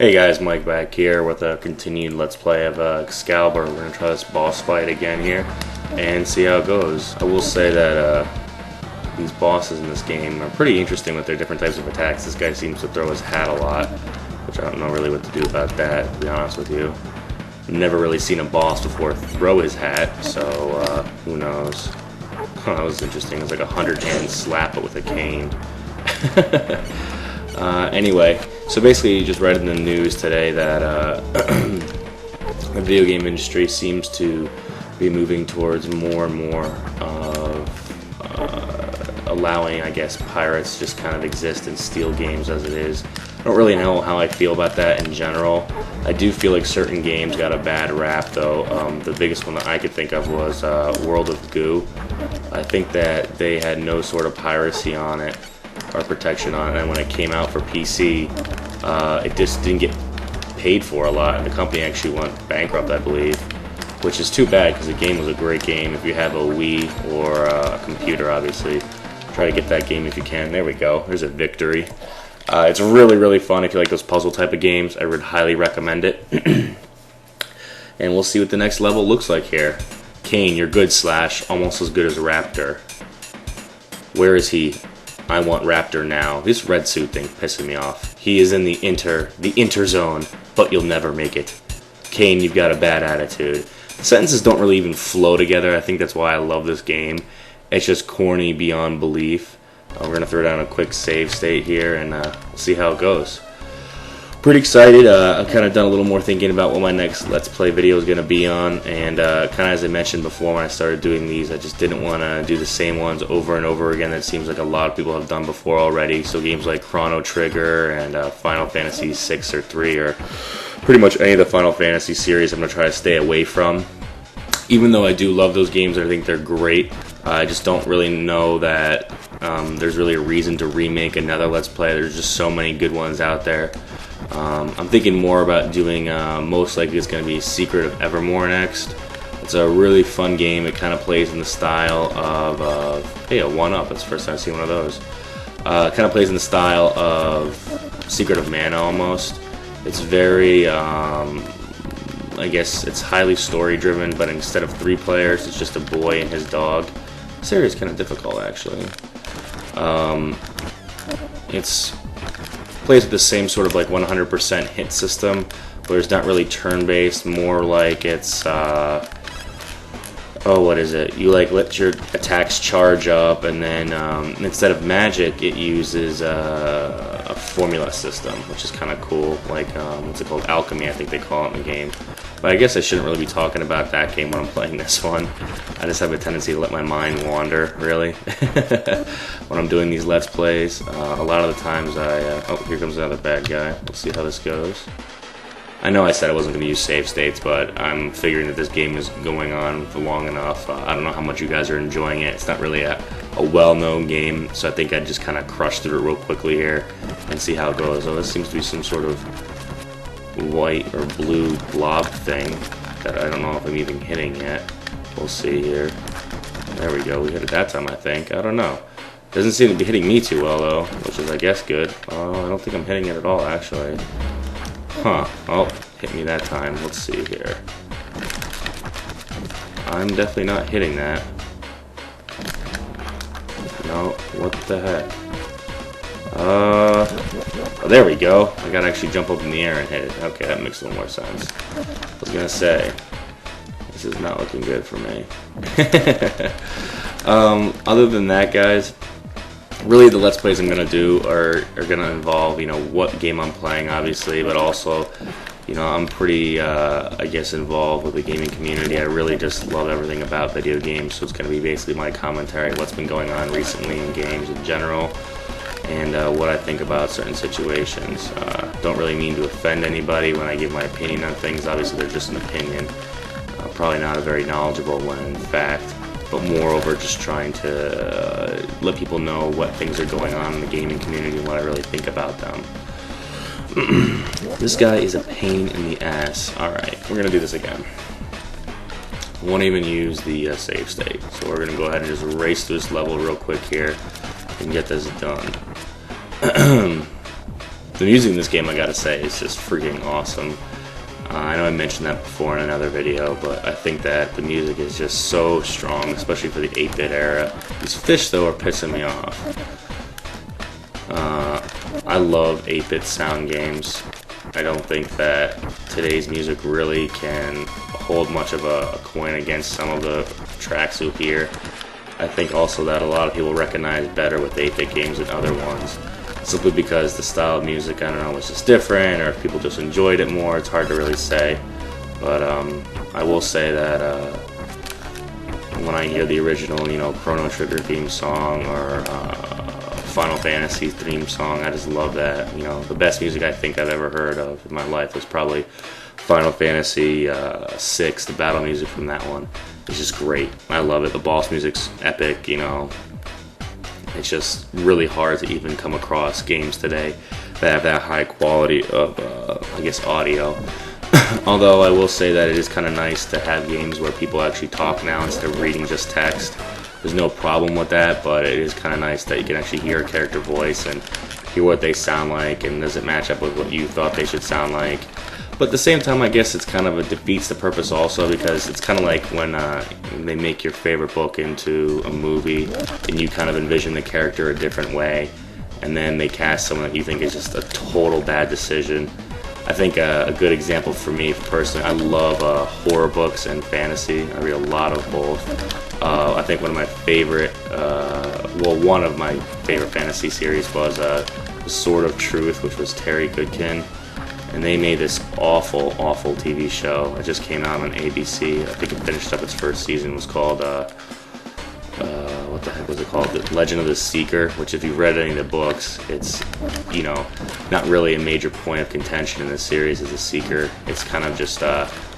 Hey guys, Mike back here with a continued Let's Play of X-Kaliber. We're going to try this boss fight again here and see how it goes. I will say that these bosses in this game are pretty interesting with their different types of attacks. This guy seems to throw his hat a lot, which I don't know really what to do about that, to be honest with you. Never really seen a boss before throw his hat, so who knows. Oh, that was interesting. It was like a 100-hand slap but with a cane. Anyway, so basically you just read in the news today that the video game industry seems to be moving towards more and more of allowing, I guess, pirates just kind of exist and steal games as it is. I don't really know how I feel about that in general. I do feel like certain games got a bad rap though. The biggest one that I could think of was World of Goo. I think that they had no sort of piracy on it or protection on it, and when it came out for PC, it just didn't get paid for a lot, and the company actually went bankrupt, I believe, which is too bad because the game was a great game. If you have a Wii or a computer, obviously, try to get that game if you can. There we go. There's a victory. It's really fun if you like those puzzle type of games. I would highly recommend it. And we'll see what the next level looks like here. Kane, you're good, Slash. Almost as good as Raptor. Where is he? I want Raptor now. This red suit thing pissing me off. He is in the inter zone, but you'll never make it. Kane, you've got a bad attitude. The sentences don't really even flow together. I think that's why I love this game. It's just corny beyond belief. We're going to throw down a quick save state here and we'll see how it goes. Pretty excited. I've kind of done a little more thinking about what my next Let's Play video is going to be on, and kind of as I mentioned before when I started doing these, I just didn't want to do the same ones over and over again that seems like a lot of people have done before already. So games like Chrono Trigger and Final Fantasy 6 or 3 or pretty much any of the Final Fantasy series I'm going to try to stay away from. Even though I do love those games, I think they're great, I just don't really know that there's really a reason to remake another Let's Play. There's just so many good ones out there. I'm thinking more about doing, most likely it's going to be Secret of Evermore next. It's a really fun game. It kind of plays in the style of, hey, a 1-up. That's the first time I've seen one of those. Kind of plays in the style of Secret of Mana almost. It's very, I guess it's highly story driven, but instead of 3 players, it's just a boy and his dog. This area is kind of difficult actually. It's plays with the same sort of like 100% hit system, where it's not really turn-based, more like it's what is it? You like let your attacks charge up, and then instead of magic, it uses a formula system, which is kind of cool. Like what's it called? Alchemy, I think they call it in the game. But I guess I shouldn't really be talking about that game when I'm playing this one. I just have a tendency to let my mind wander, really, when I'm doing these Let's Plays. A lot of the times oh, here comes another bad guy. Let's see how this goes. I know I said I wasn't going to use save states, but I'm figuring that this game is going on for long enough. I don't know how much you guys are enjoying it. It's not really a well-known game, so I think I'd just kind of crush through it real quickly here and see how it goes. Oh, this seems to be some sort of white or blue blob thing that I don't know if I'm even hitting yet. We'll see here. There we go. We hit it that time, I think. I don't know. Doesn't seem to be hitting me too well, though, which is, I guess, good. Oh, I don't think I'm hitting it at all, actually. Huh. Oh, hit me that time. Let's see here. I'm definitely not hitting that. No, what the heck? Oh, there we go. I gotta actually jump up in the air and hit it. Okay, that makes a little more sense. I was gonna say, this is not looking good for me. Other than that, guys, really the Let's Plays I'm gonna do are gonna involve, you know, what game I'm playing, obviously, but also, you know, I'm pretty, I guess, involved with the gaming community. I really just love everything about video games, so it's gonna be basically my commentary, what's been going on recently in games in general, and what I think about certain situations. Don't really mean to offend anybody when I give my opinion on things. Obviously, they're just an opinion. Probably not a very knowledgeable one, in fact, but moreover, just trying to let people know what things are going on in the gaming community and what I really think about them. This guy is a pain in the ass. Alright, we're going to do this again. I won't even use the save state, so we're going to go ahead and just race through this level real quick here and get this done. The music in this game, I gotta say, is just freaking awesome. I know I mentioned that before in another video, but I think that the music is just so strong, especially for the 8-bit era. These fish, though, are pissing me off. I love 8-bit sound games. I don't think that today's music really can hold much of a coin against some of the tracks you'll hear. I think also that a lot of people recognize better with 8-bit games than other ones, simply because the style of music, I don't know, was just different, or if people just enjoyed it more. It's hard to really say. But I will say that when I hear the original, you know, Chrono Trigger theme song or Final Fantasy theme song, I just love that. You know, the best music I think I've ever heard of in my life was probably Final Fantasy 6, the battle music from that one. It's just great. I love it. The boss music's epic, you know. It's just really hard to even come across games today that have that high quality of, I guess, audio. Although I will say that it is kind of nice to have games where people actually talk now instead of reading just text. There's no problem with that, but it is kind of nice that you can actually hear a character voice and hear what they sound like, and does it match up with what you thought they should sound like. But at the same time, I guess it's kind of defeats the purpose also, because it's kind of like when they make your favorite book into a movie and you kind of envision the character a different way, and then they cast someone that you think is just a total bad decision. I think a good example for me personally, I love horror books and fantasy. I read a lot of both. I think one of my favorite fantasy series was The Sword of Truth, which was Terry Goodkin. And they made this awful, awful TV show. It just came out on ABC. I think it finished up its first season. It was called, what the heck was it called? The Legend of the Seeker, which if you've read any of the books, it's, you know, not really a major point of contention in the series as a Seeker. It's kind of just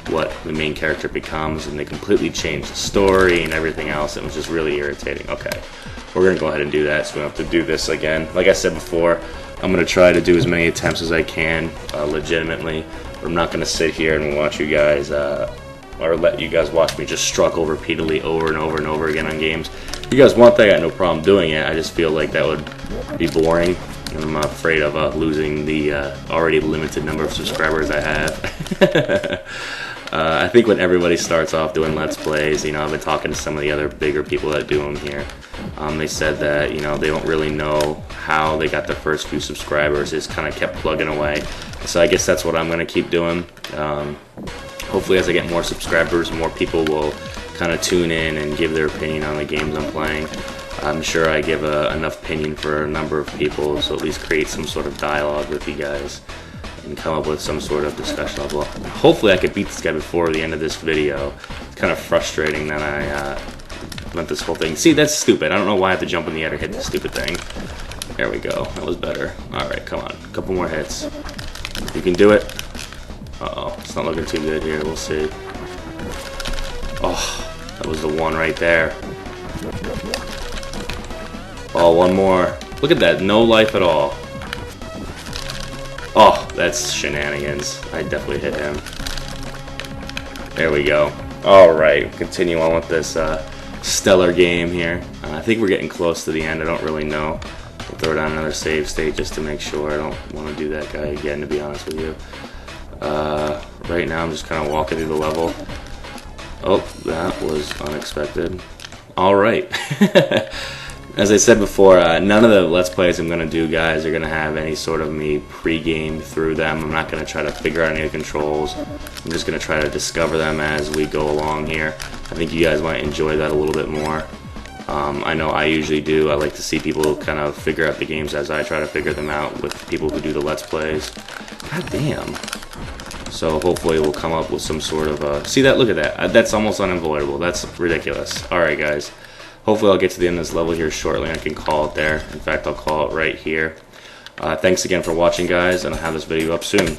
what the main character becomes, and they completely changed the story and everything else. It was just really irritating. Okay, we're going to go ahead and do that, so we don't have to do this again. Like I said before, I'm going to try to do as many attempts as I can, legitimately. I'm not going to sit here and watch you guys, or let you guys watch me just struggle repeatedly over and over and over again on games. If you guys want that, I got no problem doing it. I just feel like that would be boring, and I'm afraid of losing the already limited number of subscribers I have. I think when everybody starts off doing Let's Plays, you know, I've been talking to some of the other bigger people that do them here. They said that, you know, they don't really know how they got their first few subscribers. They just kind of kept plugging away. So I guess that's what I'm going to keep doing. Hopefully as I get more subscribers, more people will kind of tune in and give their opinion on the games I'm playing. I'm sure I give enough opinion for a number of people, so at least create some sort of dialogue with you guys and come up with some sort of discussion level. Hopefully I could beat this guy before the end of this video. It's kind of frustrating that I went this whole thing. See, that's stupid. I don't know why I have to jump in the air to hit this stupid thing. There we go. That was better. Alright, come on. A couple more hits. You can do it. Uh-oh. It's not looking too good here. We'll see. Oh, that was the one right there. Oh, one more. Look at that. No life at all. Oh, that's shenanigans. I definitely hit him. There we go. Alright, continue on with this stellar game here. I think we're getting close to the end. I don't really know. We'll throw down another save state just to make sure. I don't want to do that guy again, to be honest with you. Right now I'm just kind of walking through the level. Oh, that was unexpected. Alright. As I said before, none of the Let's Plays I'm going to do, guys, are going to have any sort of me pre-game through them. I'm not going to try to figure out any of the controls. I'm just going to try to discover them as we go along here. I think you guys might enjoy that a little bit more. I know I usually do. I like to see people kind of figure out the games as I try to figure them out with people who do the Let's Plays. God damn. So hopefully we'll come up with some sort of... see that? Look at that. That's almost unavoidable. That's ridiculous. Alright, guys. Hopefully I'll get to the end of this level here shortly. I can call it there. In fact, I'll call it right here. Thanks again for watching, guys, and I'll have this video up soon.